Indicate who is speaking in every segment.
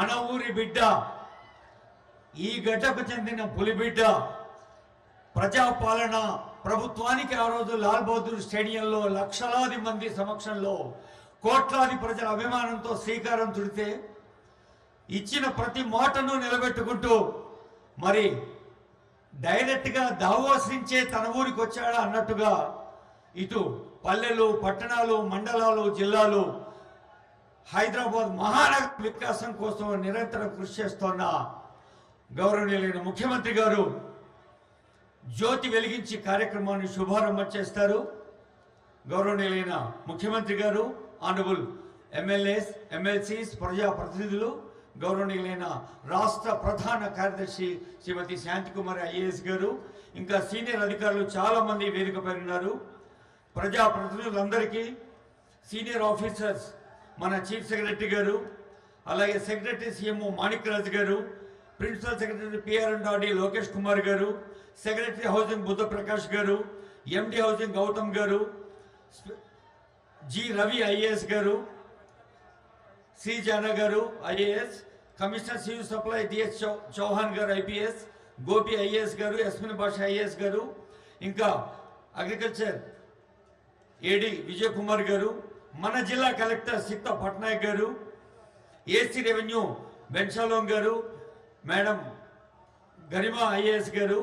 Speaker 1: మన ఊరి బిడ్డ, ఈ గడ్డకు చెందిన పులిబిడ్డ ప్రజాపాలన ప్రభుత్వానికి ఆ రోజు లాల్ బహదూర్ స్టేడియంలో లక్షలాది మంది సమక్షంలో కోట్లాది ప్రజల అభిమానంతో శ్రీకారం చుడితే ఇచ్చిన ప్రతి మాటను నిలబెట్టుకుంటూ మరి డైరెక్ట్గా దావోస్ నుంచే తన ఊరికి వచ్చాడా అన్నట్టుగా ఇటు పల్లెలు, పట్టణాలు, మండలాలు, జిల్లాలు, హైదరాబాద్ మహానగర వికాసం కోసం నిరంతరం కృషి చేస్తున్న గౌరవనీయులైన ముఖ్యమంత్రి గారు జ్యోతి వెలిగించి కార్యక్రమాన్ని శుభారంభం చేస్తారు. గౌరవనీయులైన ముఖ్యమంత్రి గారు, ఆనరబుల్ ఎమ్మెల్యేస్, ఎమ్మెల్సీస్, ప్రజాప్రతినిధులు, గౌరవనీయులైన రాష్ట్ర ప్రధాన కార్యదర్శి శ్రీమతి శాంతికుమారి ఐఏఎస్ గారు, ఇంకా సీనియర్ అధికారులు చాలామంది వేదికపై ఉన్నారు. ప్రజాప్రతినిధులందరికీ, సీనియర్ ఆఫీసర్స్, మన చీఫ్ సెక్రటరీ గారు, అలాగే సెక్రటరీ సీఎంఓ మాణిక్రాజ్ గారు, principal secretary PR&RD Lokesh Kumar గారు, సెక్రటరీ హౌసింగ్ బుద్ధ ప్రకాష్ గారు, MD హౌసింగ్ గౌతమ్ గారు, జి రవి ఐఏఎస్ గారు, సి జానా గారు IAS, commissioner civil supply DS Chauhan గారు IPS, గోపి ఐఏఎస్ గారు, యస్మిన్ బాషా ఐఏఎస్ గారు, ఇంకా అగ్రికల్చర్ AD విజయ్ కుమార్ గారు, మన జిల్లా కలెక్టర్ సిక్త పట్నాయక్ గారు, AC రెవెన్యూ బెన్షాలోంగ్ గారు, మేడం గరిమా ఐఏఎస్ గారు,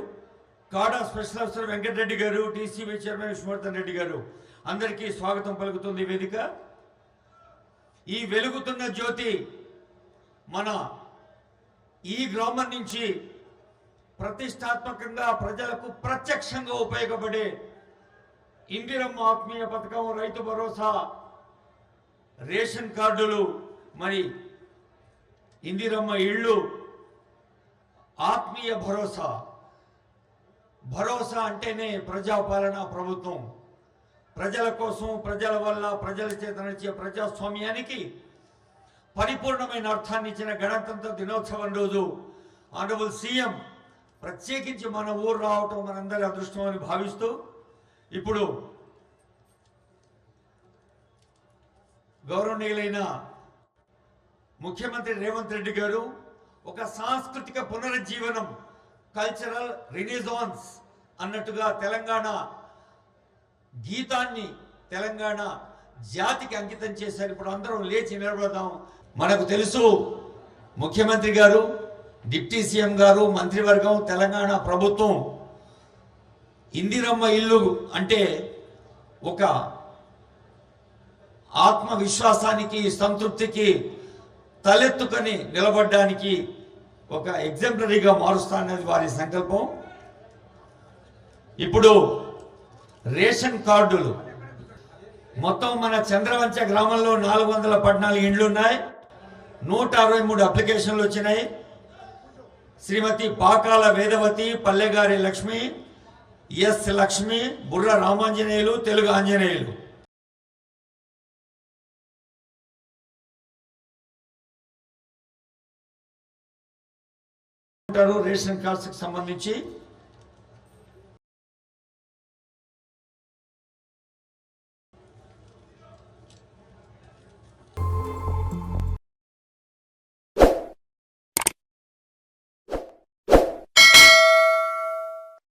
Speaker 1: కాడా స్పెషల్ ఆఫీసర్ వెంకటరెడ్డి గారు, TCB చైర్మన్ విష్ణువర్ధన్ రెడ్డి గారు, అందరికీ స్వాగతం పలుకుతుంది వేదిక. ఈ వెలుగుతున్న జ్యోతి మన ఈ గ్రామం నుంచి ప్రతిష్టాత్మకంగా ప్రజలకు ప్రత్యక్షంగా ఉపయోగపడే ఇందిరమ్మ ఆత్మీయ పథకం, రైతు భరోసా, రేషన్ కార్డులు, మరి ఇందిరమ్మ ఇళ్ళు, ఆత్మీయ భరోసా. భరోసా అంటేనే ప్రజాపాలన ప్రభుత్వం. ప్రజల కోసం, ప్రజల వల్ల, ప్రజల చేత నడిచే ప్రజాస్వామ్యానికి పరిపూర్ణమైన అర్థాన్ని ఇచ్చిన గణతంత్ర దినోత్సవం రోజు ఆనరబుల్ సీఎం ప్రత్యేకించి మన ఊరు రావటం మనందరి అదృష్టం అని భావిస్తూ, ఇప్పుడు గౌరవనీయులైన ముఖ్యమంత్రి రేవంత్ రెడ్డి గారు ఒక సాంస్కృతిక పునరుజ్జీవనం, కల్చరల్ రినిజాన్స్ అన్నట్టుగా తెలంగాణ గీతాన్ని తెలంగాణ జాతికి అంకితం చేశారు. ఇప్పుడు అందరం లేచి నిలబడదాం. మనకు తెలుసు ముఖ్యమంత్రి గారు, డిప్యూటీ సీఎం గారు, మంత్రివర్గం, తెలంగాణ ప్రభుత్వం ఇందిరమ్మ ఇల్లు అంటే ఒక ఆత్మవిశ్వాసానికి, సంతృప్తికి, తలెత్తుకొని నిలబడడానికి ఒక ఎగ్జాంపులరీగా మారుస్తానది వారి సంకల్పం. ఇప్పుడు రేషన్ కార్డులు మొత్తం మన చంద్రవంచ గ్రామంలో 414 ఇండ్లు ఉన్నాయి. 163 అప్లికేషన్లు వచ్చినాయి. శ్రీమతి పాకాల వేదవతి, పల్లెగారి లక్ష్మి, ఎస్ లక్ష్మి, బుర్ర రామాంజనేయులు, తెలుగు ఆంజనేయులు. రేషన్ కార్డ్స్కి సంబంధించి